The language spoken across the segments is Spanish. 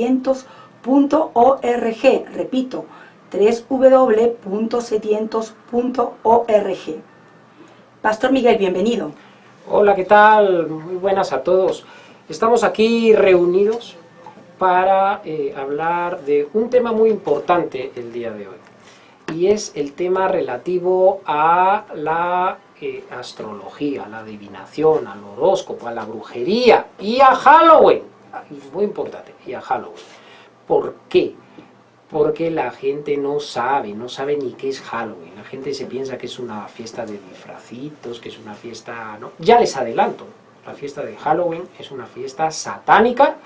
www.setientos.org. Repito, www.setientos.org. Pastor Miguel, bienvenido. Hola, ¿qué tal? Muy buenas a todos. Estamos aquí reunidos para hablar de un tema muy importante el día de hoy. Y es el tema relativo a la astrología, a la adivinación, al horóscopo, a la brujería y a Halloween. Muy importante, y a Halloween. ¿Por qué? Porque la gente no sabe ni qué es Halloween. La gente se piensa que es una fiesta de disfracitos, que es una fiesta... ¿no? Ya les adelanto, la fiesta de Halloween es una fiesta satánica.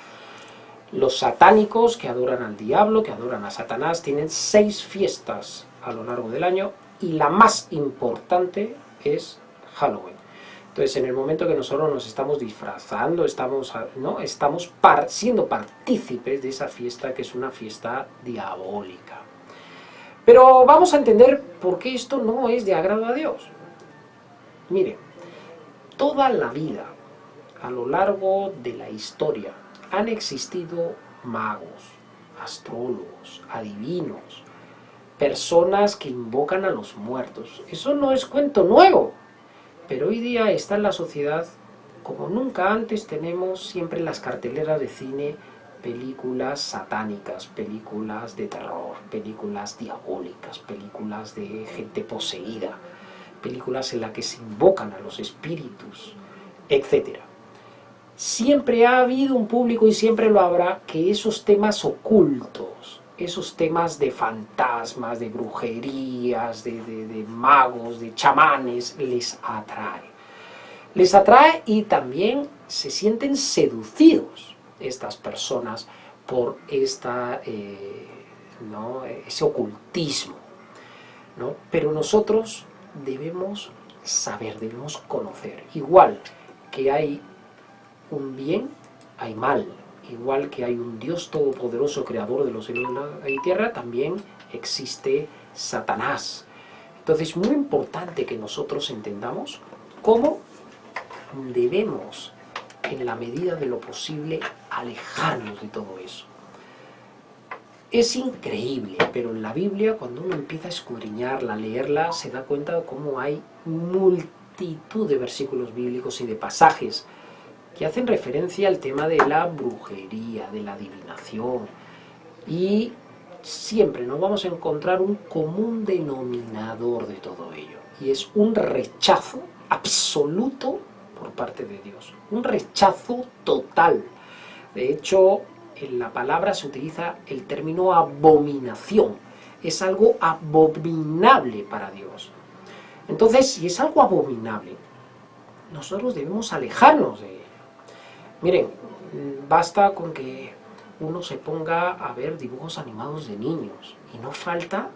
Los satánicos que adoran al diablo, que adoran a Satanás, tienen 6 fiestas a lo largo del año y la más importante es Halloween. Entonces, en el momento que nosotros nos estamos disfrazando, estamos siendo partícipes de esa fiesta, que es una fiesta diabólica. Pero vamos a entender por qué esto no es de agrado a Dios. Miren, toda la vida, a lo largo de la historia, han existido magos, astrólogos, adivinos, personas que invocan a los muertos. Eso no es cuento nuevo. Pero hoy día está en la sociedad, como nunca antes, tenemos siempre en las carteleras de cine películas satánicas, películas de terror, películas diabólicas, películas de gente poseída, películas en las que se invocan a los espíritus, etc. Siempre ha habido un público, y siempre lo habrá, que esos temas ocultos, esos temas de fantasmas, de brujerías, de magos, de chamanes, les atrae. Les atrae y también se sienten seducidos estas personas por ese ocultismo, ¿no? Pero nosotros debemos saber, debemos conocer. Igual que hay un bien, hay mal. Igual que hay un Dios todopoderoso, creador de los cielos y tierra, también existe Satanás. Entonces es muy importante que nosotros entendamos cómo debemos, en la medida de lo posible, alejarnos de todo eso. Es increíble, pero en la Biblia, cuando uno empieza a escudriñarla, a leerla, se da cuenta de cómo hay multitud de versículos bíblicos y de pasajes que hacen referencia al tema de la brujería, de la adivinación, y siempre nos vamos a encontrar un común denominador de todo ello, y es un rechazo absoluto por parte de Dios, un rechazo total. De hecho, en la palabra se utiliza el término abominación, es algo abominable para Dios. Entonces, si es algo abominable, nosotros debemos alejarnos de él. Miren, basta con que uno se ponga a ver dibujos animados de niños y no falta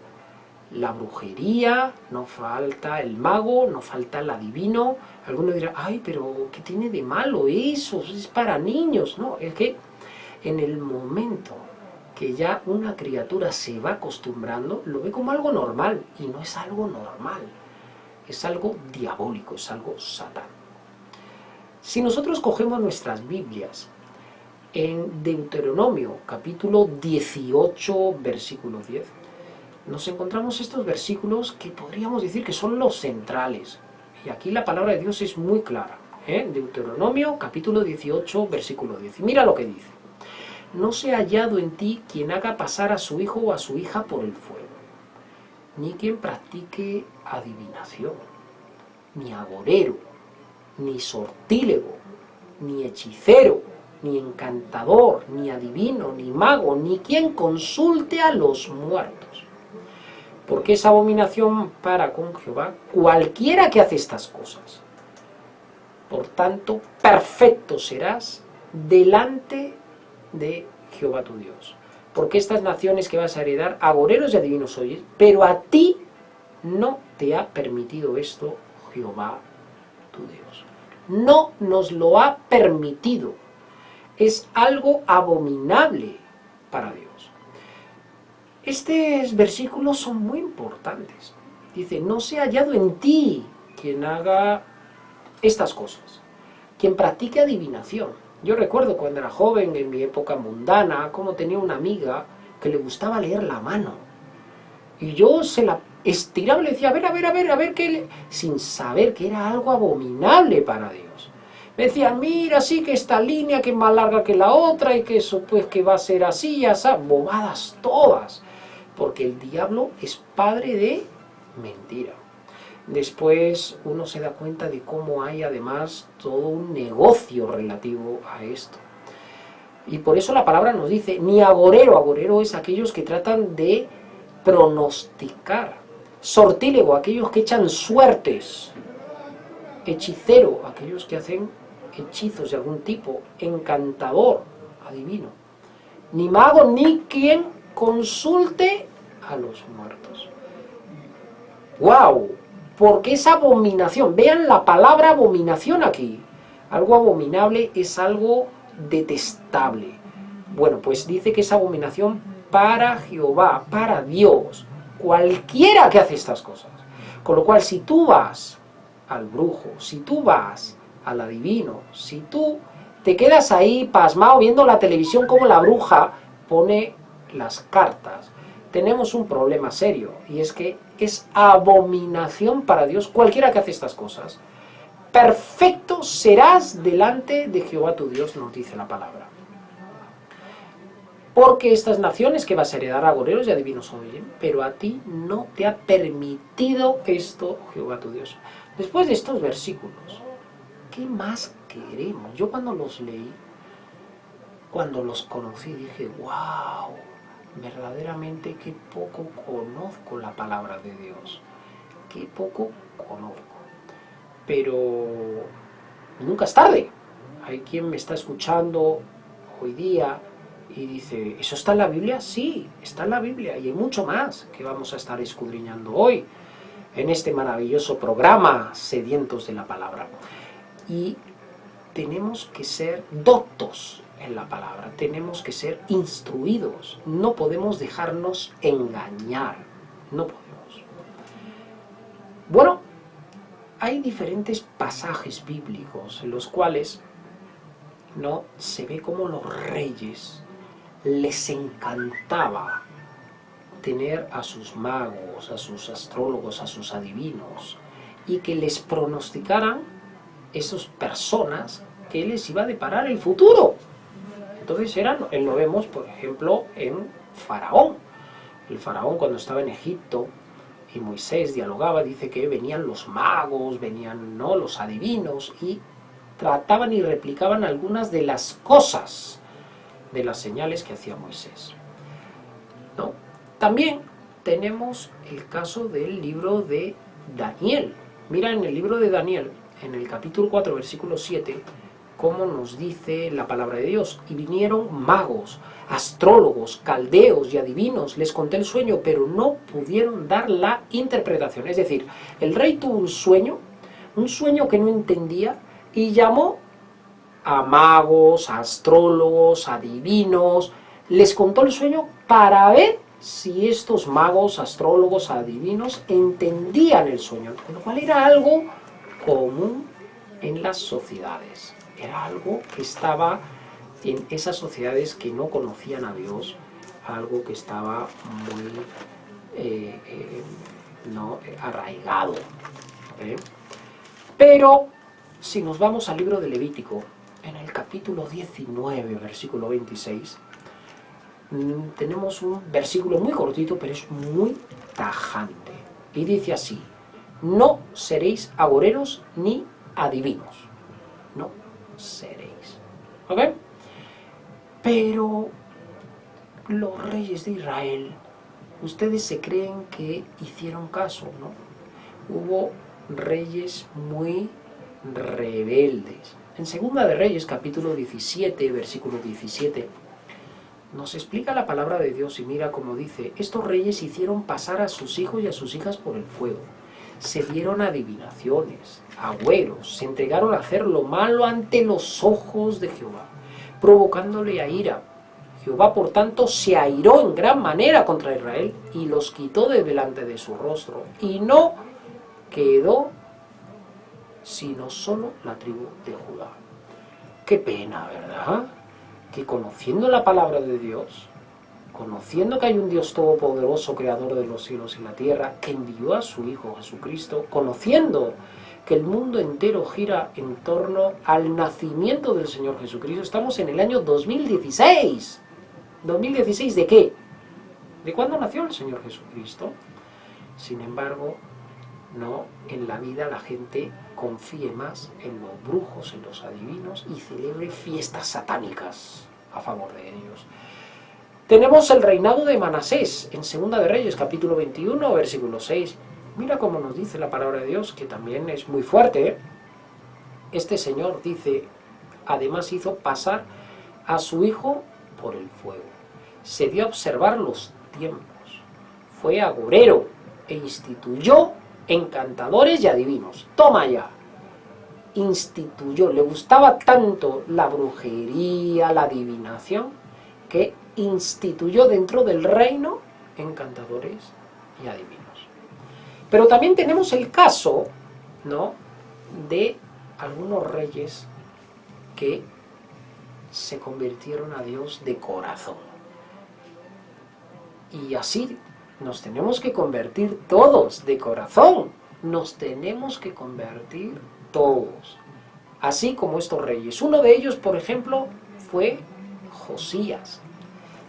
la brujería, no falta el mago, no falta el adivino. Alguno dirá, ay, pero ¿qué tiene de malo eso? Es para niños. No, es que en el momento que ya una criatura se va acostumbrando, lo ve como algo normal, y no es algo normal, es algo diabólico, es algo satánico. Si nosotros cogemos nuestras Biblias, en Deuteronomio, capítulo 18, versículo 10, nos encontramos estos versículos que podríamos decir que son los centrales. Y aquí la palabra de Dios es muy clara. Deuteronomio, capítulo 18, versículo 10. Y mira lo que dice. No se ha hallado en ti quien haga pasar a su hijo o a su hija por el fuego, ni quien practique adivinación, ni agorero, ni sortílego, ni hechicero, ni encantador, ni adivino, ni mago, ni quien consulte a los muertos. Porque es abominación para con Jehová cualquiera que hace estas cosas. Por tanto, perfecto serás delante de Jehová tu Dios. Porque estas naciones que vas a heredar, agoreros y adivinos oyes, pero a ti no te ha permitido esto Jehová tu Dios. No nos lo ha permitido. Es algo abominable para Dios. Estos versículos son muy importantes. Dice, no se ha hallado en ti quien haga estas cosas, quien practique adivinación. Yo recuerdo cuando era joven, en mi época mundana, cómo tenía una amiga que le gustaba leer la mano. Y yo se la estiraba y le decía, a ver, sin saber que era algo abominable para Dios. Me decía, mira, sí que esta línea que es más larga que la otra y que eso pues que va a ser así, ya sabes, bobadas todas. Porque el diablo es padre de mentira. Después uno se da cuenta de cómo hay además todo un negocio relativo a esto. Y por eso la palabra nos dice, ni agorero, agorero es aquellos que tratan de pronosticar, sortílego, aquellos que echan suertes, hechicero, aquellos que hacen hechizos de algún tipo, encantador, adivino, ni mago, ni quien consulte a los muertos. ¡Wow! Porque es abominación. Vean la palabra abominación aquí. Algo abominable es algo detestable. Bueno, pues dice que es abominación para Jehová, para Dios, cualquiera que hace estas cosas. Con lo cual, si tú vas al brujo, si tú vas al adivino, si tú te quedas ahí pasmado viendo la televisión como la bruja pone las cartas, tenemos un problema serio, y es que es abominación para Dios cualquiera que hace estas cosas. Perfecto serás delante de Jehová tu Dios, nos dice la palabra. Porque estas naciones que vas a heredar agoreros y adivinos oyen, pero a ti no te ha permitido esto Jehová tu Dios. Después de estos versículos, ¿qué más queremos? Yo cuando los leí, cuando los conocí, dije, wow, verdaderamente qué poco conozco la palabra de Dios, qué poco conozco. Pero nunca es tarde. Hay quien me está escuchando hoy día y dice, ¿eso está en la Biblia? Sí, está en la Biblia, y hay mucho más que vamos a estar escudriñando hoy en este maravilloso programa Sedientos de la Palabra. Y tenemos que ser doctos en la palabra, tenemos que ser instruidos, no podemos dejarnos engañar, no podemos. Bueno, hay diferentes pasajes bíblicos en los cuales no se ve cómo los reyes les encantaba tener a sus magos, a sus astrólogos, a sus adivinos, y que les pronosticaran esas personas que les iba a deparar el futuro. Entonces lo vemos, por ejemplo, en Faraón. El Faraón, cuando estaba en Egipto y Moisés dialogaba, dice que venían los magos, venían los adivinos, y trataban y replicaban algunas de las cosas, de las señales que hacía Moisés. ¿No? También tenemos el caso del libro de Daniel. Mira en el libro de Daniel, en el capítulo 4, versículo 7, cómo nos dice la palabra de Dios. Y vinieron magos, astrólogos, caldeos y adivinos, les conté el sueño, pero no pudieron dar la interpretación. Es decir, el rey tuvo un sueño que no entendía, y llamó a magos, a astrólogos, a adivinos, les contó el sueño para ver si estos magos, astrólogos, adivinos entendían el sueño, con lo cual era algo común en las sociedades, era algo que estaba en esas sociedades que no conocían a Dios, algo que estaba muy arraigado. Pero si nos vamos al libro de Levítico, en el capítulo 19, versículo 26, tenemos un versículo muy cortito, pero es muy tajante. Y dice así: no seréis agoreros ni adivinos. No seréis. ¿Ok? Pero los reyes de Israel, ustedes se creen que hicieron caso, ¿no? Hubo reyes muy rebeldes. En Segunda de Reyes, capítulo 17, versículo 17, nos explica la palabra de Dios, y mira cómo dice: estos reyes hicieron pasar a sus hijos y a sus hijas por el fuego, se dieron adivinaciones, agüeros, se entregaron a hacer lo malo ante los ojos de Jehová, provocándole a ira. Jehová, por tanto, se airó en gran manera contra Israel y los quitó de delante de su rostro, y no quedó sino solo la tribu de Judá. Qué pena, ¿verdad? Que conociendo la palabra de Dios, conociendo que hay un Dios todopoderoso, creador de los cielos y la tierra, que envió a su Hijo Jesucristo, conociendo que el mundo entero gira en torno al nacimiento del Señor Jesucristo, estamos en el año 2016. ¿2016 de qué? ¿De cuándo nació el Señor Jesucristo? Sin embargo, no, en la vida la gente confíe más en los brujos, en los adivinos y celebre fiestas satánicas a favor de ellos. Tenemos el reinado de Manasés en Segunda de Reyes, capítulo 21, versículo 6. Mira cómo nos dice la palabra de Dios, que también es muy fuerte, ¿eh? Este señor dice, además hizo pasar a su hijo por el fuego. Se dio a observar los tiempos. Fue agorero e instituyó encantadores y adivinos. Toma ya. Instituyó. Le gustaba tanto la brujería, la adivinación, que instituyó dentro del reino encantadores y adivinos. Pero también tenemos el caso, ¿no?, de algunos reyes que se convirtieron a Dios de corazón. Y así nos tenemos que convertir todos de corazón. Nos tenemos que convertir todos. Así como estos reyes. Uno de ellos, por ejemplo, fue Josías.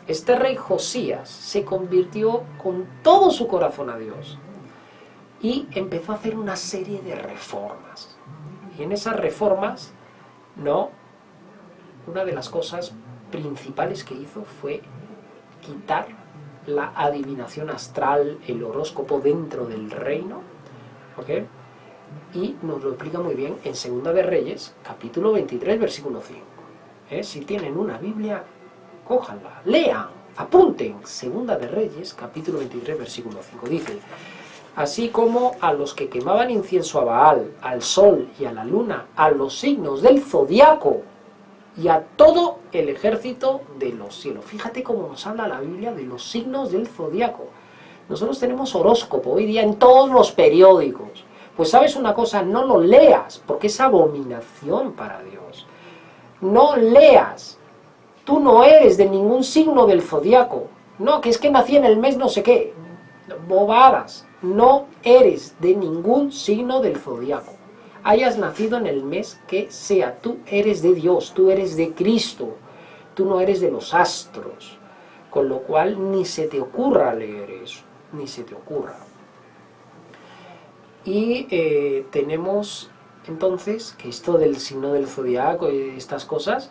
Este rey Josías se convirtió con todo su corazón a Dios y empezó a hacer una serie de reformas. Y en esas reformas, ¿no?, una de las cosas principales que hizo fue quitar la adivinación astral, el horóscopo dentro del reino, ¿ok? Y nos lo explica muy bien en Segunda de Reyes, capítulo 23, versículo 5. Si tienen una Biblia, cójanla, lean, apunten. Segunda de Reyes, capítulo 23, versículo 5. Dice, así como a los que quemaban incienso a Baal, al sol y a la luna, a los signos del zodiaco y a todo el ejército de los cielos. Fíjate cómo nos habla la Biblia de los signos del zodiaco. Nosotros tenemos horóscopo hoy día en todos los periódicos. Pues sabes una cosa, no lo leas, porque es abominación para Dios. No leas. Tú no eres de ningún signo del zodiaco. No, que es que nací en el mes no sé qué. Bobadas. No eres de ningún signo del zodiaco. Hayas nacido en el mes que sea, tú eres de Dios, tú eres de Cristo, tú no eres de los astros, con lo cual ni se te ocurra leer eso, ni se te ocurra. Y tenemos entonces que esto del signo del zodiaco y estas cosas,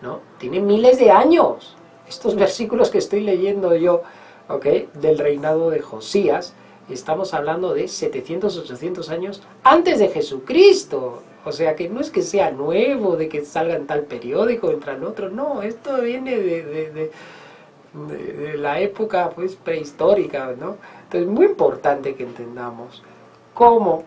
¿no?, tienen miles de años. Estos versículos que estoy leyendo yo, ¿ok?, del reinado de Josías, estamos hablando de 700, 800 años antes de Jesucristo. O sea, que no es que sea nuevo, de que salga en tal periódico, entran otros. No, esto viene de la época, pues, prehistórica, ¿no? Entonces, es muy importante que entendamos cómo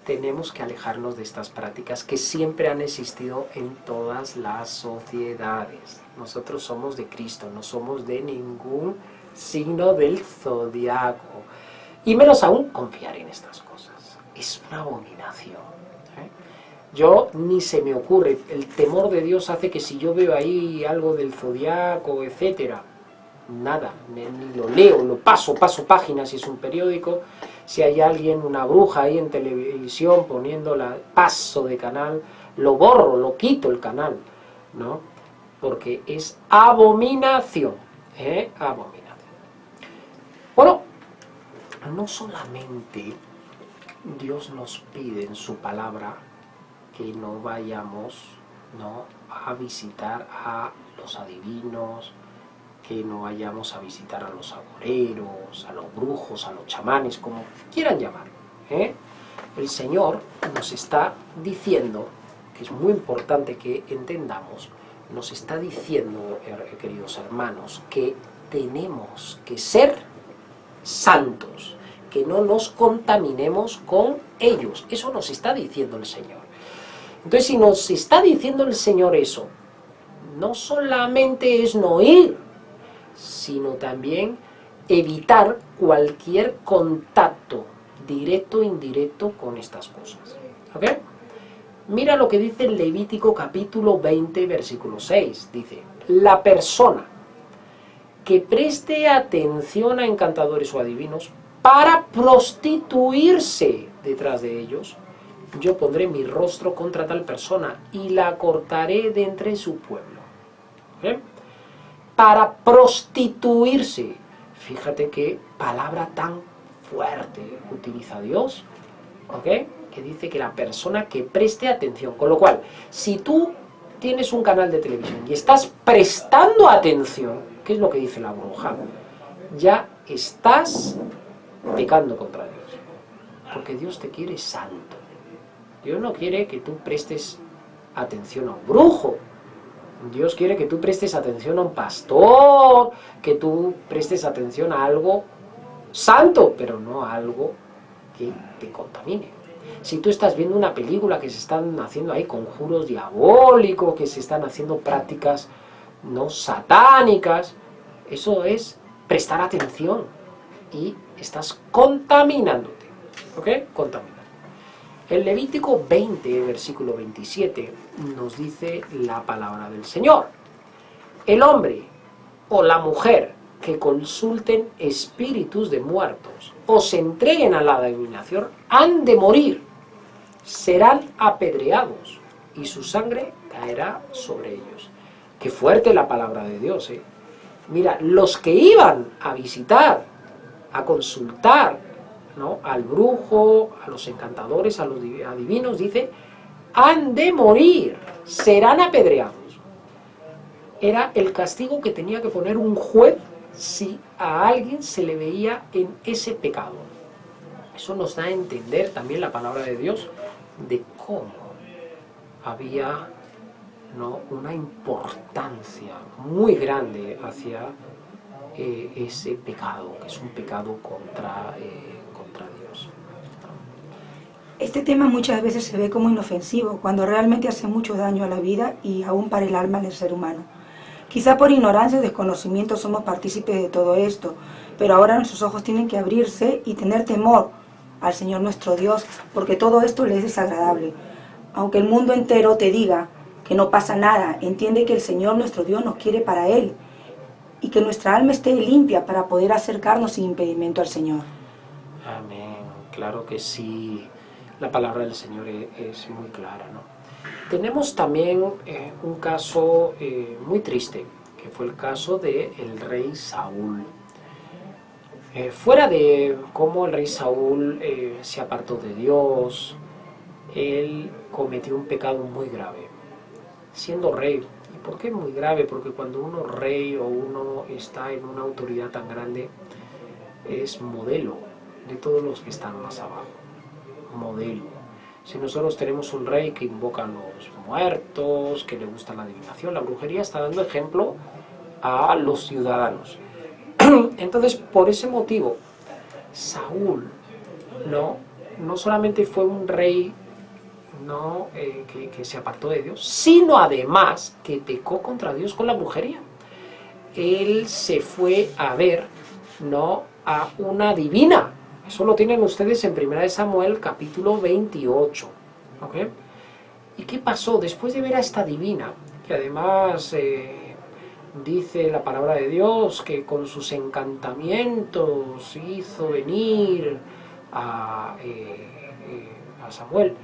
tenemos que alejarnos de estas prácticas que siempre han existido en todas las sociedades. Nosotros somos de Cristo, no somos de ningún signo del zodiaco. Y menos aún confiar en estas cosas. Es una abominación. Yo ni se me ocurre. El temor de Dios hace que si yo veo ahí algo del zodiaco, etcétera, nada, ni lo leo, lo paso páginas si es un periódico. Si hay alguien, una bruja ahí en televisión poniéndola, paso de canal, lo borro, lo quito el canal, ¿no? Porque es abominación. Abominación. Bueno, no solamente Dios nos pide en su palabra que no vayamos, ¿no?, a visitar a los adivinos, que no vayamos a visitar a los agoreros, a los brujos, a los chamanes, como quieran llamar. El Señor nos está diciendo, que es muy importante que entendamos, nos está diciendo, queridos hermanos, que tenemos que ser santos, que no nos contaminemos con ellos. Eso nos está diciendo el Señor. Entonces, si nos está diciendo el Señor eso, no solamente es no ir, sino también evitar cualquier contacto directo o indirecto con estas cosas. ¿Ok? Mira lo que dice el Levítico capítulo 20, versículo 6. Dice, la persona que preste atención a encantadores o adivinos para prostituirse detrás de ellos, yo pondré mi rostro contra tal persona y la cortaré de entre su pueblo. ¿Eh? Para prostituirse. Fíjate qué palabra tan fuerte utiliza Dios, ¿ok? Que dice que la persona que preste atención. Con lo cual, si tú tienes un canal de televisión y estás prestando atención, ¿qué es lo que dice la bruja? Ya estás pecando contra Dios. Porque Dios te quiere santo. Dios no quiere que tú prestes atención a un brujo. Dios quiere que tú prestes atención a un pastor, que tú prestes atención a algo santo, pero no a algo que te contamine. Si tú estás viendo una película que se están haciendo ahí conjuros diabólicos, que se están haciendo prácticas no satánicas, eso es prestar atención y estás contaminándote, ¿ok? Contaminándote. El Levítico 20, versículo 27, nos dice la palabra del Señor. El hombre o la mujer que consulten espíritus de muertos o se entreguen a la adivinación han de morir, serán apedreados y su sangre caerá sobre ellos. Qué fuerte la palabra de Dios, ¿eh? Mira, los que iban a visitar, a consultar, ¿no?, al brujo, a los encantadores, a los adivinos, dice, han de morir, serán apedreados. Era el castigo que tenía que poner un juez si a alguien se le veía en ese pecado. Eso nos da a entender también la palabra de Dios de cómo había, ¿no?, una importancia muy grande hacia ese pecado, que es un pecado contra Dios. Este tema muchas veces se ve como inofensivo, cuando realmente hace mucho daño a la vida y aún para el alma del ser humano. Quizá por ignorancia o desconocimiento somos partícipes de todo esto, pero ahora nuestros ojos tienen que abrirse y tener temor al Señor nuestro Dios, porque todo esto le es desagradable. Aunque el mundo entero te diga que no pasa nada, entiende que el Señor nuestro Dios nos quiere para Él y que nuestra alma esté limpia para poder acercarnos sin impedimento al Señor. Amén, claro que sí, la palabra del Señor es muy clara, ¿no? Tenemos también un caso muy triste, que fue el caso del rey Saúl. Fuera de cómo el rey Saúl se apartó de Dios, él cometió un pecado muy grave, siendo rey. ¿Y por qué muy grave? Porque cuando uno es rey o uno está en una autoridad tan grande, es modelo de todos los que están más abajo. Modelo. Si nosotros tenemos un rey que invoca a los muertos, que le gusta la adivinación, la brujería, está dando ejemplo a los ciudadanos. Entonces, por ese motivo, Saúl no solamente fue un rey que se apartó de Dios, sino además que pecó contra Dios con la brujería. Él se fue a ver, a una divina. Eso lo tienen ustedes en 1 Samuel capítulo 28. ¿Ok? ¿Y qué pasó? Después de ver a esta divina, que además dice la palabra de Dios que con sus encantamientos hizo venir a Samuel,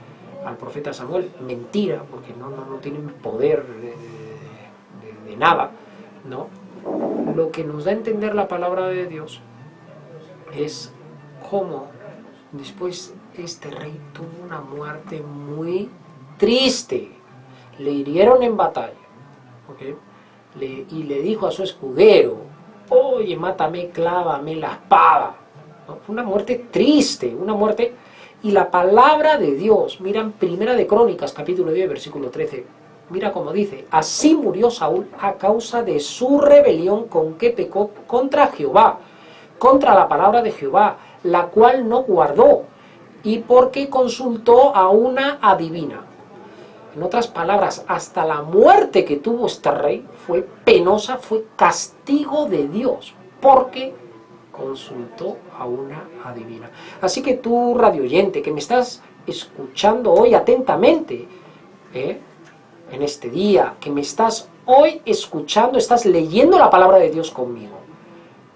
al profeta Samuel, mentira, porque no tienen poder de nada, ¿no? Lo que nos da a entender la palabra de Dios es cómo después este rey tuvo una muerte muy triste. Le hirieron en batalla, ¿okay? Y le dijo a su escudero, oye, mátame, clávame la espada, ¿no? Fue una muerte triste, una muerte. Y la palabra de Dios, miran Primera de Crónicas, capítulo 10, versículo 13, mira cómo dice, así murió Saúl a causa de su rebelión con que pecó contra Jehová, contra la palabra de Jehová, la cual no guardó, y porque consultó a una adivina. En otras palabras, hasta la muerte que tuvo este rey fue penosa, fue castigo de Dios, porque consultó a una adivina. Así que tú, radioyente, que me estás escuchando hoy atentamente, en este día, que me estás hoy escuchando, estás leyendo la palabra de Dios conmigo.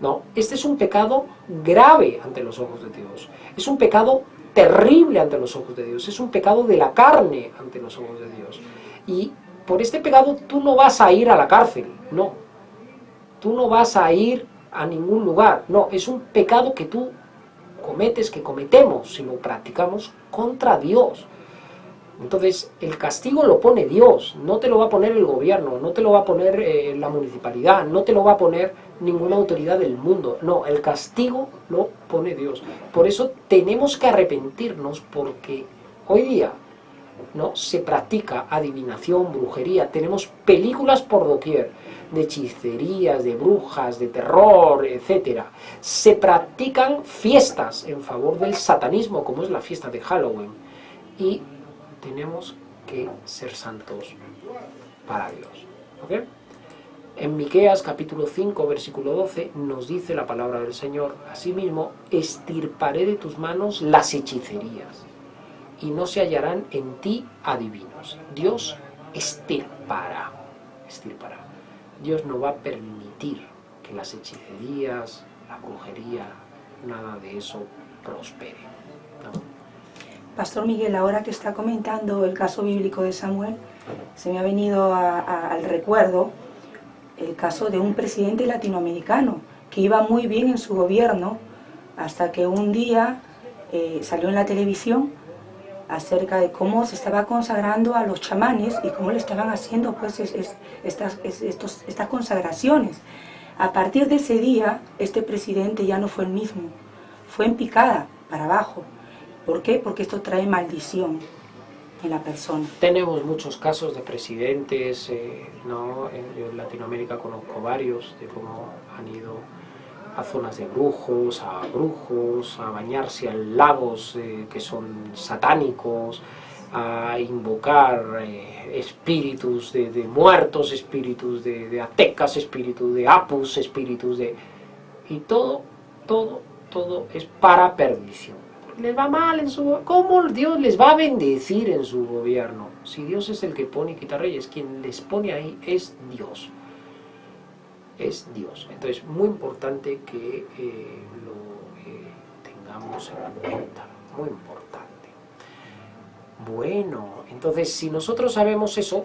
No, este es un pecado grave ante los ojos de Dios. Es un pecado terrible ante los ojos de Dios. Es un pecado de la carne ante los ojos de Dios. Y por este pecado tú no vas a ir a la cárcel, no. Tú no vas a ir a ningún lugar, no. Es un pecado que tú cometes, que cometemos, si lo practicamos, contra Dios. Entonces, el castigo lo pone Dios, no te lo va a poner el gobierno, no te lo va a poner la municipalidad, no te lo va a poner ninguna autoridad del mundo. No, el castigo lo pone Dios. Por eso tenemos que arrepentirnos, porque hoy día ¿no? se practica adivinación, brujería, tenemos películas por doquier, de hechicerías, de brujas, de terror, etc. Se practican fiestas en favor del satanismo, como es la fiesta de Halloween. Y tenemos que ser santos para Dios. ¿Okay? En Miqueas capítulo 5, versículo 12, nos dice la palabra del Señor: asimismo, extirparé de tus manos las hechicerías, y no se hallarán en ti adivinos. Dios extirpará. Dios no va a permitir que las hechicerías, la brujería, nada de eso prospere, ¿no? Pastor Miguel, ahora que está comentando el caso bíblico de Samuel, se me ha venido al recuerdo el caso de un presidente latinoamericano que iba muy bien en su gobierno, hasta que un día salió en la televisión acerca de cómo se estaba consagrando a los chamanes y cómo le estaban haciendo pues estas consagraciones. A partir de ese día, este presidente ya no fue el mismo, fue en picada para abajo. ¿Por qué? Porque esto trae maldición en la persona. Tenemos muchos casos de presidentes, ¿no? Yo en Latinoamérica conozco varios, de cómo han ido a zonas de brujos, a bañarse a lagos que son satánicos, a invocar espíritus de muertos, espíritus de aztecas, espíritus de apus, espíritus de... Y todo es para perdición. Les va mal en su... ¿Cómo Dios les va a bendecir en su gobierno? Si Dios es el que pone y quita reyes, quien les pone ahí es Dios. Es Dios. Entonces, muy importante que lo tengamos en cuenta. Muy importante. Bueno, entonces, si nosotros sabemos eso,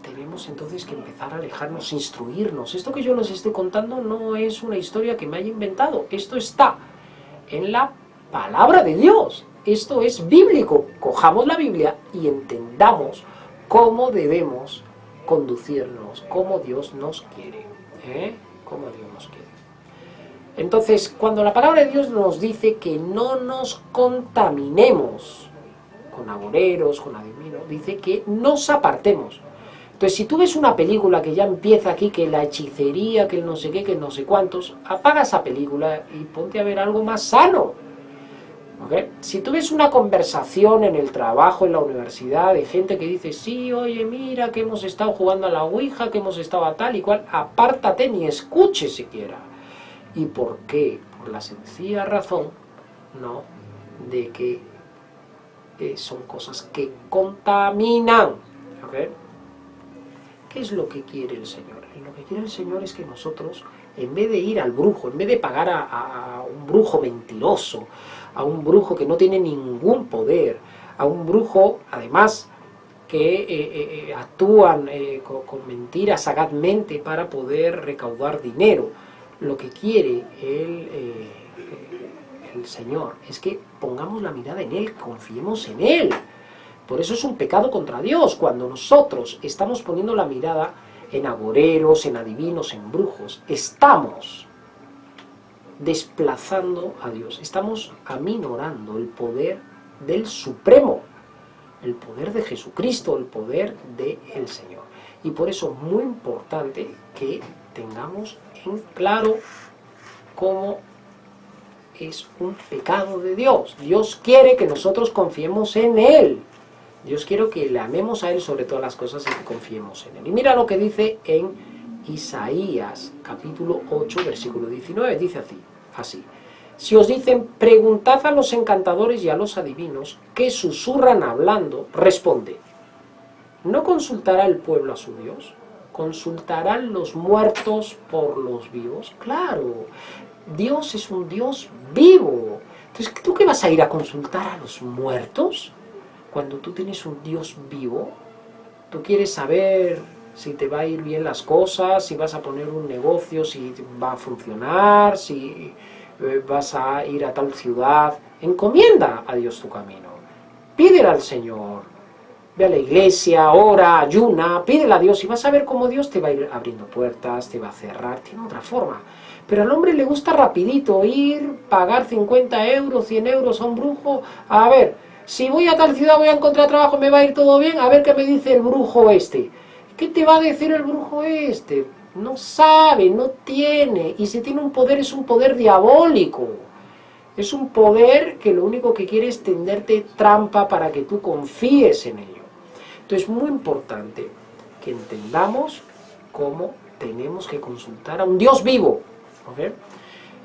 tenemos entonces que empezar a alejarnos, instruirnos. Esto que yo les estoy contando no es una historia que me haya inventado. Esto está en la palabra de Dios. Esto es bíblico. Cojamos la Biblia y entendamos cómo debemos conducirnos, cómo Dios nos quiere. Cómo Dios nos quiere. Entonces, cuando la palabra de Dios nos dice que no nos contaminemos con agoreros, con adivinos, dice que nos apartemos. Entonces, si tú ves una película que ya empieza aquí, que la hechicería, que el no sé qué, que el no sé cuántos, apaga esa película y ponte a ver algo más sano. ¿Okay? Si tú ves una conversación en el trabajo, en la universidad, de gente que dice, sí, oye, mira, que hemos estado jugando a la ouija, que hemos estado a tal y cual, apártate, ni escuche siquiera. ¿Y por qué? Por la sencilla razón, ¿no?, de que son cosas que contaminan. ¿Okay? ¿Qué es lo que quiere el Señor? Lo que quiere el Señor es que nosotros, en vez de ir al brujo, en vez de pagar a un brujo mentiroso, a un brujo que no tiene ningún poder, a un brujo, además, que actúan con mentiras sagazmente para poder recaudar dinero, lo que quiere el Señor es que pongamos la mirada en Él, confiemos en Él. Por eso es un pecado contra Dios, cuando nosotros estamos poniendo la mirada en agoreros, en adivinos, en brujos, estamos desplazando a Dios, estamos aminorando el poder del Supremo, el poder de Jesucristo, el poder del Señor. Y por eso es muy importante que tengamos en claro cómo es un pecado de Dios. Dios quiere que nosotros confiemos en Él. Dios quiere que le amemos a Él sobre todas las cosas y que confiemos en Él. Y mira lo que dice en Isaías, capítulo 8, versículo 19. Dice así. Si os dicen, preguntad a los encantadores y a los adivinos que susurran hablando, responde. ¿No consultará el pueblo a su Dios? ¿Consultarán los muertos por los vivos? Claro, Dios es un Dios vivo. Entonces, ¿tú qué vas a ir a consultar a los muertos? Cuando tú tienes un Dios vivo, tú quieres saber si te va a ir bien las cosas, si vas a poner un negocio, si va a funcionar, si vas a ir a tal ciudad. Encomienda a Dios tu camino. Pídele al Señor. Ve a la iglesia, ora, ayuna, pídele a Dios y vas a ver cómo Dios te va a ir abriendo puertas, te va a cerrar, tiene otra forma. Pero al hombre le gusta rapidito ir, pagar 50 euros, 100 euros a un brujo. A ver, si voy a tal ciudad voy a encontrar trabajo, me va a ir todo bien, a ver qué me dice el brujo este. ¿Qué te va a decir el brujo este? No sabe, no tiene, y si tiene un poder es un poder diabólico. Es un poder que lo único que quiere es tenderte trampa para que tú confíes en ello. Entonces es muy importante que entendamos cómo tenemos que consultar a un Dios vivo. ¿Okay?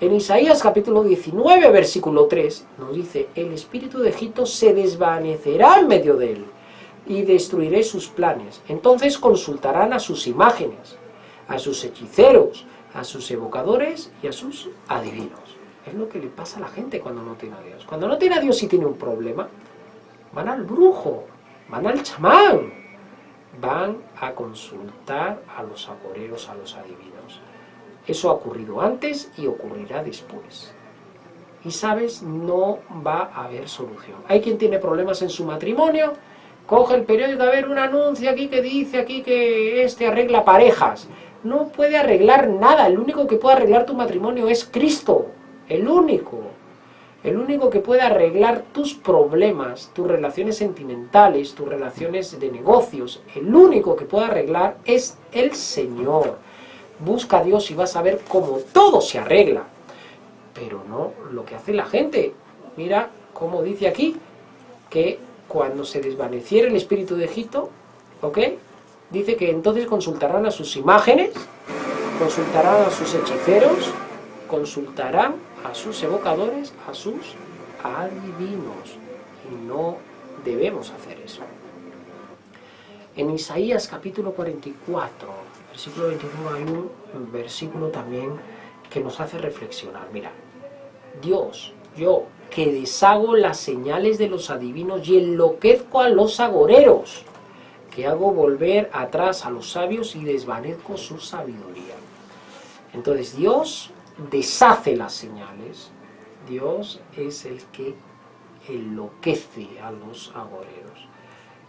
En Isaías capítulo 19, versículo 3, nos dice: el espíritu de Egipto se desvanecerá en medio de él, y destruiré sus planes. Entonces consultarán a sus imágenes, a sus hechiceros, a sus evocadores y a sus adivinos. Es lo que le pasa a la gente cuando no tiene a Dios. Cuando no tiene a Dios y tiene un problema, van al brujo, van al chamán, van a consultar a los agoreros, a los adivinos. Eso ha ocurrido antes y ocurrirá después. Y sabes, no va a haber solución. Hay quien tiene problemas en su matrimonio, coge el periódico a ver un anuncio aquí que dice aquí que este arregla parejas. No puede arreglar nada, el único que puede arreglar tu matrimonio es Cristo, el único. El único que puede arreglar tus problemas, tus relaciones sentimentales, tus relaciones de negocios, el único que puede arreglar es el Señor. Busca a Dios y vas a ver cómo todo se arregla. Pero no lo que hace la gente. Mira cómo dice aquí, que cuando se desvaneciera el espíritu de Egipto, ¿ok? Dice que entonces consultarán a sus imágenes, consultarán a sus hechiceros, consultarán a sus evocadores, a sus adivinos. Y no debemos hacer eso. En Isaías capítulo 44, versículo 25, hay un versículo también que nos hace reflexionar. Mira, Dios, yo que deshago las señales de los adivinos y enloquezco a los agoreros, que hago volver atrás a los sabios y desvanezco su sabiduría. Entonces Dios deshace las señales. Dios es el que enloquece a los agoreros.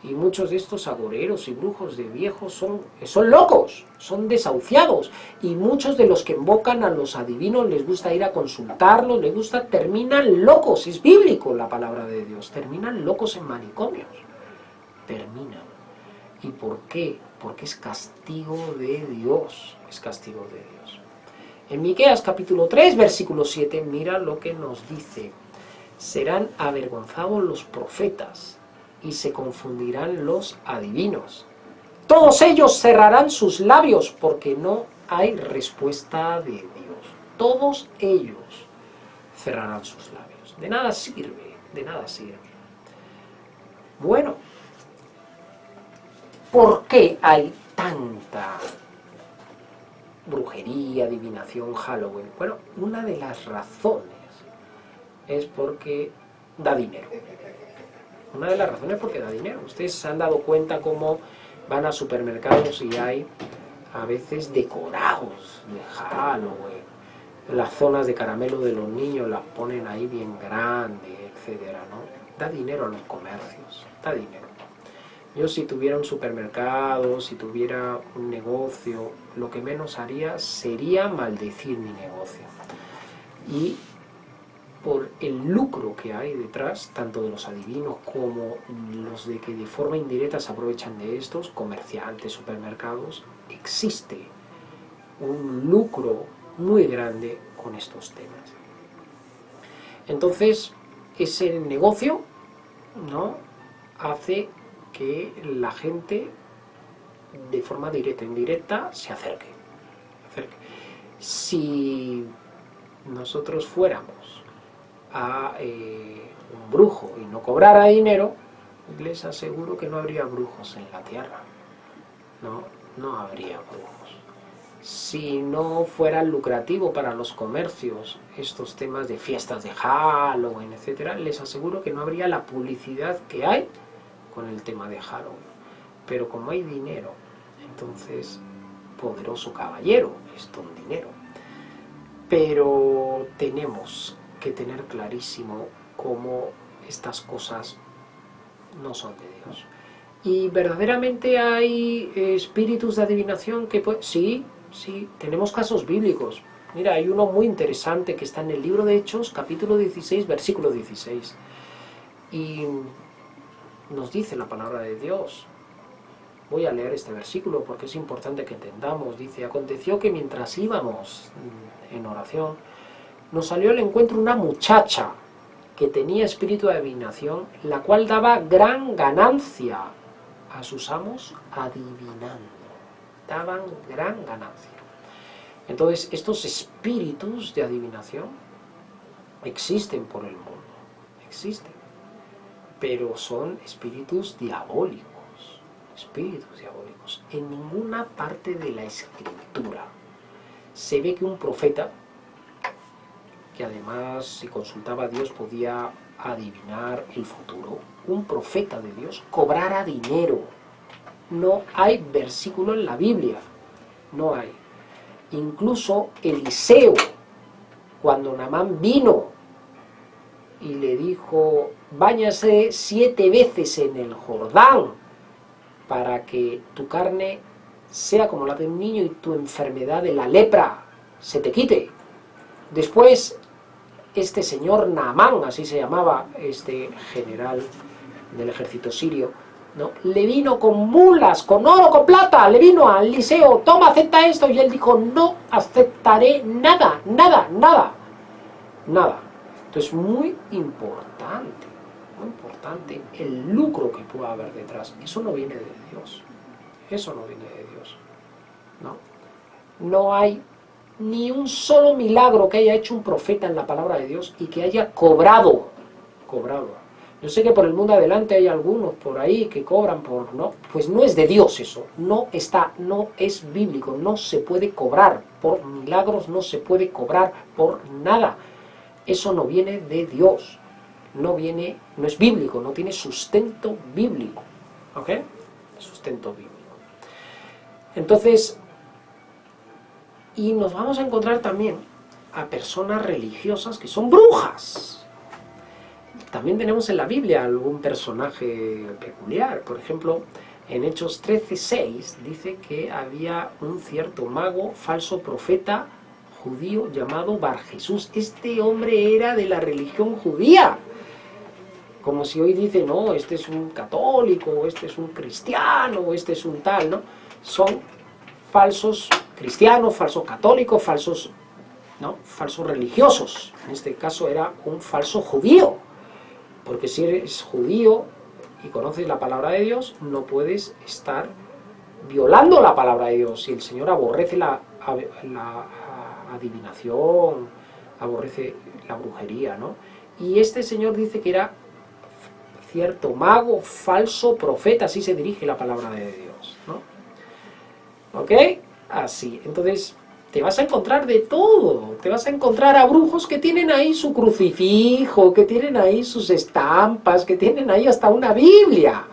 Y muchos de estos agoreros y brujos de viejos son locos, son desahuciados. Y muchos de los que invocan a los adivinos les gusta ir a consultarlos, terminan locos. Es bíblico la palabra de Dios. Terminan locos en manicomios. Terminan. ¿Y por qué? Porque es castigo de Dios. Es castigo de Dios. En Miqueas capítulo 3, versículo 7, mira lo que nos dice. Serán avergonzados los profetas y se confundirán los adivinos. Todos ellos cerrarán sus labios porque no hay respuesta de Dios. Todos ellos cerrarán sus labios. De nada sirve, de nada sirve. Bueno, ¿por qué hay tanta brujería, adivinación, Halloween? Bueno, una de las razones es porque da dinero. Una de las razones es porque da dinero. Ustedes se han dado cuenta cómo van a supermercados y hay a veces decorados de Halloween. Las zonas de caramelo de los niños las ponen ahí bien grandes, etcétera, ¿no? Da dinero a los comercios, da dinero. Yo si tuviera un supermercado, si tuviera un negocio, lo que menos haría sería maldecir mi negocio. Y por el lucro que hay detrás, tanto de los adivinos como los de que de forma indirecta se aprovechan de estos, comerciantes, supermercados, existe un lucro muy grande con estos temas. Entonces, ese negocio, ¿no?, hace que la gente, de forma directa e indirecta, se acerque. Si nosotros fuéramos a un brujo y no cobrara dinero, les aseguro que no habría brujos en la tierra. No, no habría brujos. Si no fuera lucrativo para los comercios estos temas de fiestas de Halloween, etcétera, les aseguro que no habría la publicidad que hay con el tema de Halloween. Pero como hay dinero, entonces, poderoso caballero, es todo dinero. Pero tenemos que tener clarísimo cómo estas cosas no son de Dios. Y verdaderamente hay espíritus de adivinación que sí, tenemos casos bíblicos. Mira, hay uno muy interesante que está en el libro de Hechos, capítulo 16, versículo 16. Y nos dice la palabra de Dios. Voy a leer este versículo porque es importante que entendamos. Dice, aconteció que mientras íbamos en oración, nos salió al encuentro una muchacha que tenía espíritu de adivinación, la cual daba gran ganancia a sus amos adivinando. Daban gran ganancia. Entonces, estos espíritus de adivinación existen por el mundo. Existen. Pero son espíritus diabólicos. Espíritus diabólicos. En ninguna parte de la Escritura se ve que un profeta, que además si consultaba a Dios podía adivinar el futuro, un profeta de Dios cobrara dinero. No hay versículo en la Biblia, no hay. Incluso Eliseo, cuando Naamán vino y le dijo, báñase 7 veces en el Jordán para que tu carne sea como la de un niño y tu enfermedad de la lepra se te quite. Después, este señor Naamán, así se llamaba este general del ejército sirio, ¿no? Le vino con mulas, con oro, con plata, le vino a Eliseo, toma, acepta esto, y él dijo, no aceptaré nada, nada, nada, nada. Entonces, muy importante el lucro que pueda haber detrás. Eso no viene de Dios, eso no viene de Dios, ¿no? No hay ni un solo milagro que haya hecho un profeta en la palabra de Dios y que haya cobrado. Yo sé que por el mundo adelante hay algunos por ahí que cobran por, ¿no? Pues no es de Dios eso, no es bíblico, no se puede cobrar por milagros, no se puede cobrar por nada. Eso no viene de Dios, no es bíblico, no tiene sustento bíblico, ¿ok? Sustento bíblico. Entonces, y nos vamos a encontrar también a personas religiosas que son brujas. También tenemos en la Biblia algún personaje peculiar. Por ejemplo, en Hechos 13:6 dice que había un cierto mago, falso profeta judío llamado Bar-Jesús. Este hombre era de la religión judía. Como si hoy dice, no, este es un católico, este es un cristiano, este es un tal, ¿no? Son falsos cristianos, falsos católicos, falsos religiosos. En este caso era un falso judío. Porque si eres judío y conoces la palabra de Dios, no puedes estar violando la palabra de Dios. Si el Señor aborrece la adivinación, aborrece la brujería, ¿no? Y este Señor dice que era cierto mago, falso profeta, así se dirige la palabra de Dios, ¿no? ¿Ok? Así. Entonces, te vas a encontrar de todo. Te vas a encontrar a brujos que tienen ahí su crucifijo, que tienen ahí sus estampas, que tienen ahí hasta una Biblia.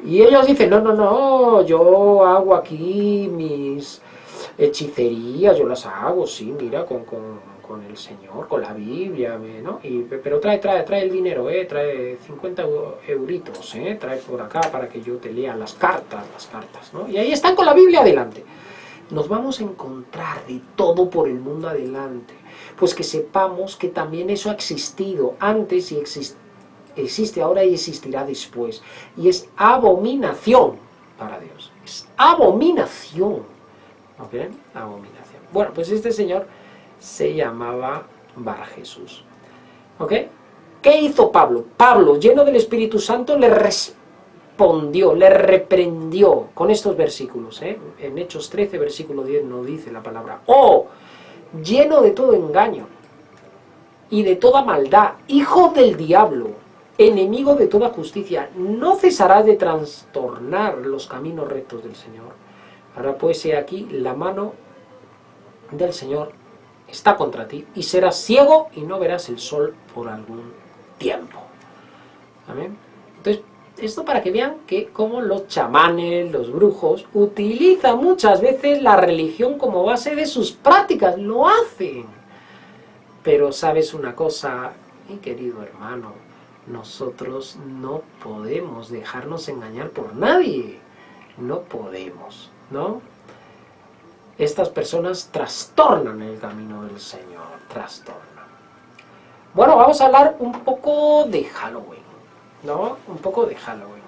Y ellos dicen, no, yo hago aquí mis hechicerías, yo las hago, sí, mira, con el Señor, con la Biblia, ¿no? Pero trae el dinero, trae 50 euritos, trae por acá para que yo te lea las cartas, ¿no? Y ahí están con la Biblia adelante. Nos vamos a encontrar de todo por el mundo adelante. Pues que sepamos que también eso ha existido antes y existe ahora y existirá después. Y es abominación para Dios. Es abominación. ¿Ok? Abominación. Bueno, pues este señor se llamaba Bar-Jesús. ¿Ok? ¿Qué hizo Pablo? Pablo, lleno del Espíritu Santo, le respondió, le reprendió con estos versículos. En Hechos 13, versículo 10 no dice la palabra. ¡Oh! Lleno de todo engaño y de toda maldad, hijo del diablo, enemigo de toda justicia, no cesarás de trastornar los caminos rectos del Señor. Ahora pues, he aquí, la mano del Señor está contra ti, y serás ciego y no verás el sol por algún tiempo. Amén. Entonces, esto para que vean que como los chamanes, los brujos, utilizan muchas veces la religión como base de sus prácticas, lo hacen. Pero sabes una cosa, mi querido hermano, nosotros no podemos dejarnos engañar por nadie, no podemos, ¿no? Estas personas trastornan el camino del Señor, trastornan. Bueno, vamos a hablar un poco de Halloween, ¿no? Un poco de Halloween.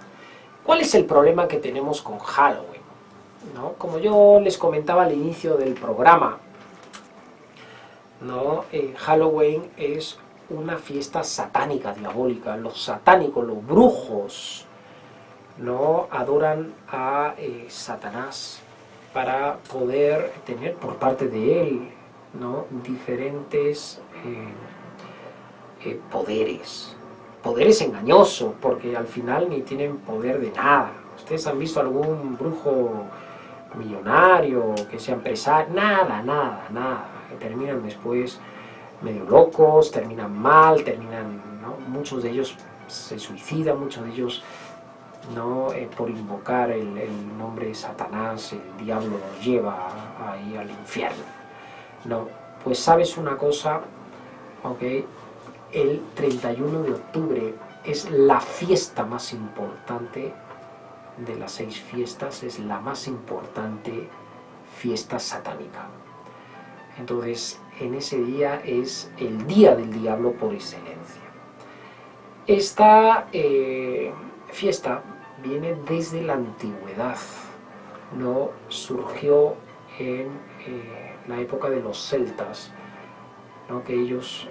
¿Cuál es el problema que tenemos con Halloween? ¿No? Como yo les comentaba al inicio del programa, ¿no? Halloween es una fiesta satánica, diabólica. Los satánicos, los brujos, ¿no? Adoran a Satanás para poder tener por parte de él, ¿no? Diferentes poderes engañosos, porque al final ni tienen poder de nada. ¿Ustedes han visto algún brujo millonario que sea empresario? Nada. Terminan después medio locos, terminan mal, ¿no? Muchos de ellos se suicidan, muchos de ellos, ¿no? Por invocar el nombre de Satanás, el diablo los lleva ahí al infierno, ¿no? Pues sabes una cosa, ¿ok? El 31 de octubre es la fiesta más importante de las 6 fiestas, es la más importante fiesta satánica. Entonces, en ese día es el día del diablo por excelencia. Esta fiesta viene desde la antigüedad, ¿no? Surgió en la época de los celtas, ¿no? Que ellos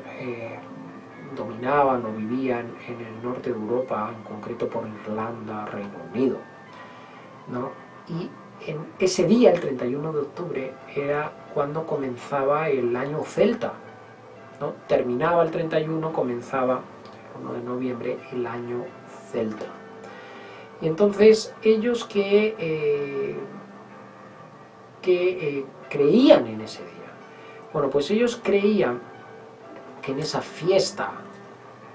dominaban o vivían en el norte de Europa, en concreto por Irlanda, Reino Unido, ¿no? Y en ese día, el 31 de octubre, era cuando comenzaba el año celta, ¿no? Terminaba el 31, comenzaba el 1 de noviembre el año celta. Y entonces ellos que creían en ese día, bueno, pues ellos creían que en esa fiesta,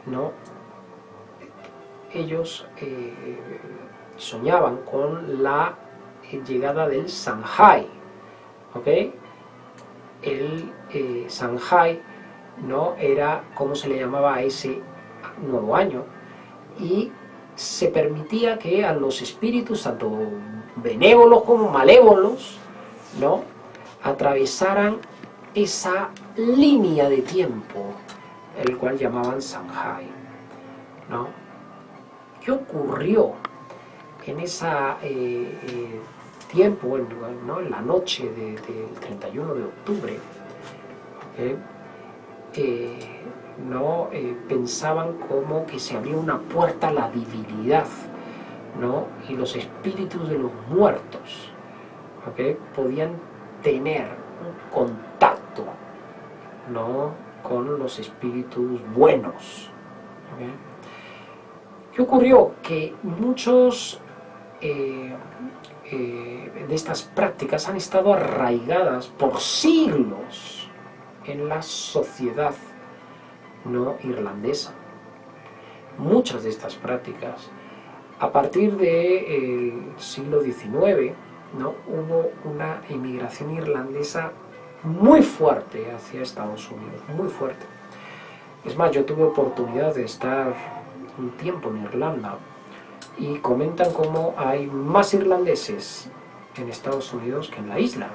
¿no? Ellos soñaban con la llegada del Samhain, ¿ok? El Samhain, ¿no? Era como se le llamaba a ese nuevo año, y se permitía que a los espíritus, tanto benévolos como malévolos, ¿no? Atravesaran esa línea de tiempo, el cual llamaban Samhain, ¿no? ¿Qué ocurrió en ese tiempo, ¿no? En la noche del 31 de octubre? ¿No? Pensaban como que se abría una puerta a la divinidad, ¿no? Y los espíritus de los muertos, ¿okay? Podían tener un contacto, ¿no? Con los espíritus buenos, ¿okay? ¿Qué ocurrió? Que muchos de estas prácticas han estado arraigadas por siglos en la sociedad, ¿no? Irlandesa. Muchas de estas prácticas, a partir del siglo XIX, ¿no? Hubo una inmigración irlandesa muy fuerte hacia Estados Unidos, muy fuerte. Es más, yo tuve oportunidad de estar un tiempo en Irlanda y comentan cómo hay más irlandeses en Estados Unidos que en la isla.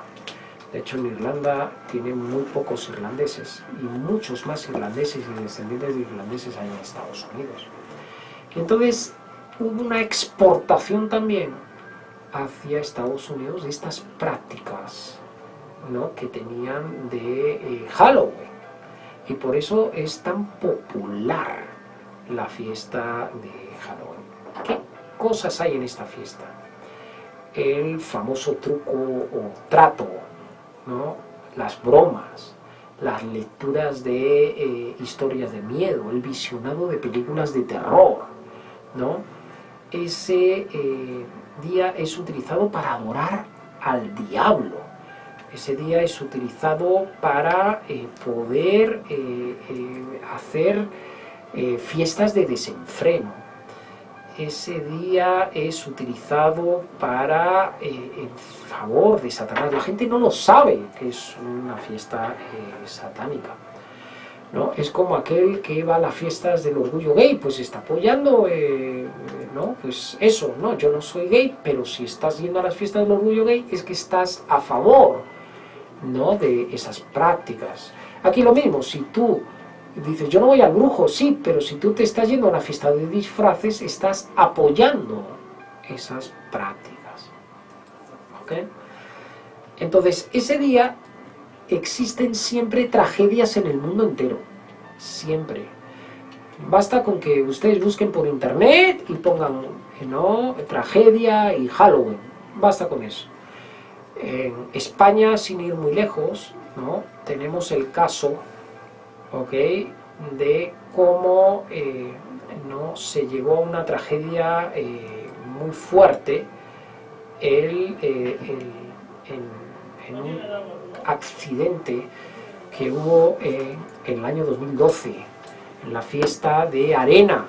De hecho, en Irlanda tiene muy pocos irlandeses y muchos más irlandeses y descendientes de irlandeses hay en Estados Unidos. Entonces, hubo una exportación también hacia Estados Unidos de estas prácticas, ¿no? Que tenían de Halloween. Y por eso es tan popular la fiesta de Halloween. ¿Qué cosas hay en esta fiesta? El famoso truco o trato, ¿no? Las bromas, las lecturas de historias de miedo, el visionado de películas de terror, ¿no? Ese día es utilizado para adorar al diablo. Ese día es utilizado para poder hacer fiestas de desenfreno. Ese día es utilizado para en favor de Satanás. La gente no lo sabe que es una fiesta satánica, ¿no? Es como aquel que va a las fiestas del orgullo gay, pues está apoyando, ¿no? Pues eso, no, yo no soy gay, pero si estás yendo a las fiestas del orgullo gay es que estás a favor, ¿no?, de esas prácticas. Aquí lo mismo, si tú dices, yo no voy al brujo, sí, pero si tú te estás yendo a una fiesta de disfraces, estás apoyando esas prácticas, ¿ok? Entonces, ese día existen siempre tragedias en el mundo entero, siempre. Basta con que ustedes busquen por internet y pongan, ¿no?, tragedia y Halloween, basta con eso. En España, sin ir muy lejos, ¿no?, tenemos el caso, ¿ok?, de cómo ¿no?, se llegó a una tragedia muy fuerte en un accidente que hubo en el año 2012, en la fiesta de Arena.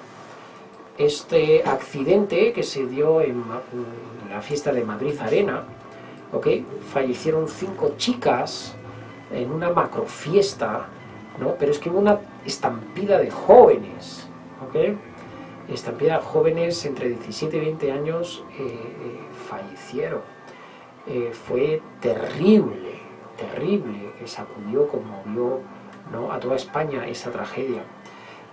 Este accidente que se dio en la fiesta de Madrid Arena, ¿okay?, fallecieron 5 chicas en una macrofiesta, ¿no? Pero es que hubo una estampida de jóvenes, ¿okay?, estampida de jóvenes entre 17 y 20 años fallecieron. Fue terrible, terrible, que sacudió, conmovió, ¿no?, a toda España esa tragedia.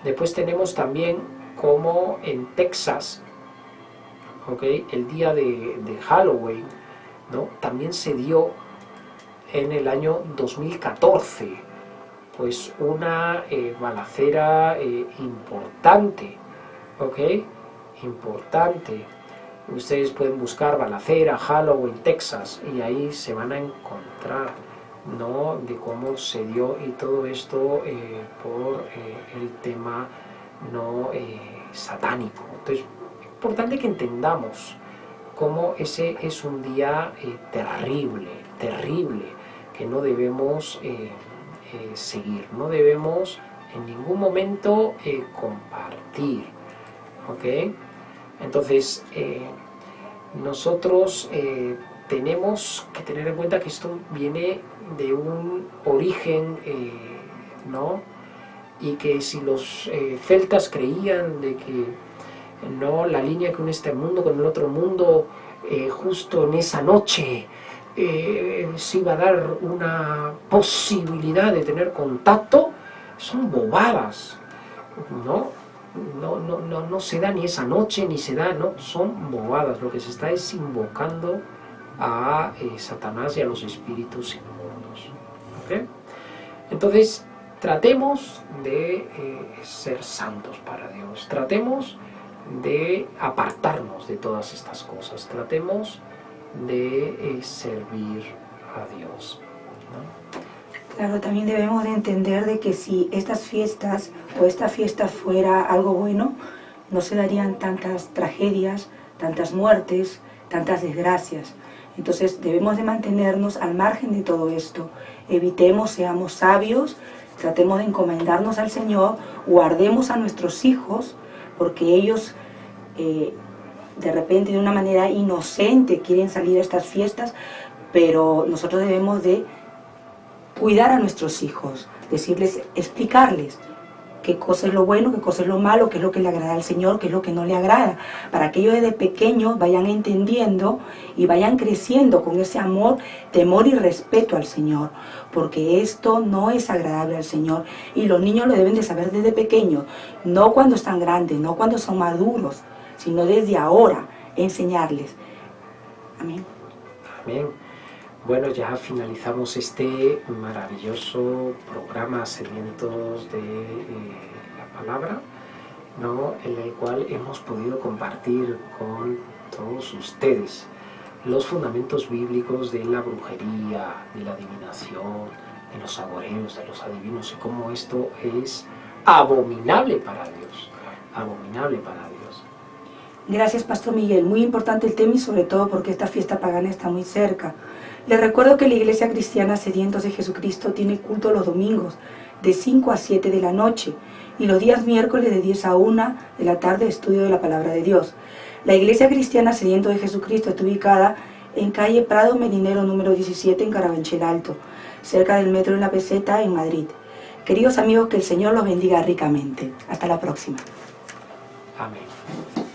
Después tenemos también como en Texas, ¿okay?, el día de Halloween, ¿no?, también se dio en el año 2014, pues una balacera importante, ¿ok?, importante. Ustedes pueden buscar balacera, Halloween, Texas, y ahí se van a encontrar, ¿no?, de cómo se dio y todo esto por el tema, ¿no?, satánico. Entonces, es importante que entendamos cómo ese es un día terrible, terrible, que no debemos seguir, no debemos en ningún momento compartir, ¿ok? Entonces, nosotros tenemos que tener en cuenta que esto viene de un origen, ¿no?, y que si los celtas creían de que, ¿no?, la línea que une este mundo con el otro mundo, justo en esa noche se iba a dar una posibilidad de tener contacto, son bobadas, ¿no? No se da ni esa noche, ni se da, no, son bobadas. Lo que se está es invocando a Satanás y a los espíritus inmundos, ¿okay? Entonces, tratemos de ser santos para Dios, tratemos de apartarnos de todas estas cosas, tratemos de servir a Dios, ¿no? Claro, también debemos de entender de que si estas fiestas o esta fiesta fuera algo bueno, no se darían tantas tragedias, tantas muertes, tantas desgracias. Entonces debemos de mantenernos al margen de todo esto. Evitemos, seamos sabios, tratemos de encomendarnos al Señor, guardemos a nuestros hijos, porque ellos de repente de una manera inocente quieren salir a estas fiestas, pero nosotros debemos de cuidar a nuestros hijos, decirles, explicarles qué cosa es lo bueno, qué cosa es lo malo, qué es lo que le agrada al Señor, qué es lo que no le agrada, para que ellos desde pequeños vayan entendiendo y vayan creciendo con ese amor, temor y respeto al Señor, porque esto no es agradable al Señor y los niños lo deben de saber desde pequeños, no cuando están grandes, no cuando son maduros, sino desde ahora, enseñarles. Amén. Amén. Bueno, ya finalizamos este maravilloso programa Sedientos de la Palabra, ¿no?, en el cual hemos podido compartir con todos ustedes los fundamentos bíblicos de la brujería, de la adivinación, de los saboreos, de los adivinos, y cómo esto es abominable para Dios, abominable para Dios. Gracias, Pastor Miguel. Muy importante el tema y sobre todo porque esta fiesta pagana está muy cerca. Les recuerdo que la Iglesia Cristiana Sedientos de Jesucristo tiene culto los domingos de 5 a 7 de la noche y los días miércoles de 10 a 1 de la tarde estudio de la Palabra de Dios. La Iglesia Cristiana Sedientos de Jesucristo está ubicada en calle Prado Medinero número 17 en Carabanchel Alto, cerca del metro en La Peseta en Madrid. Queridos amigos, que el Señor los bendiga ricamente. Hasta la próxima. Amén.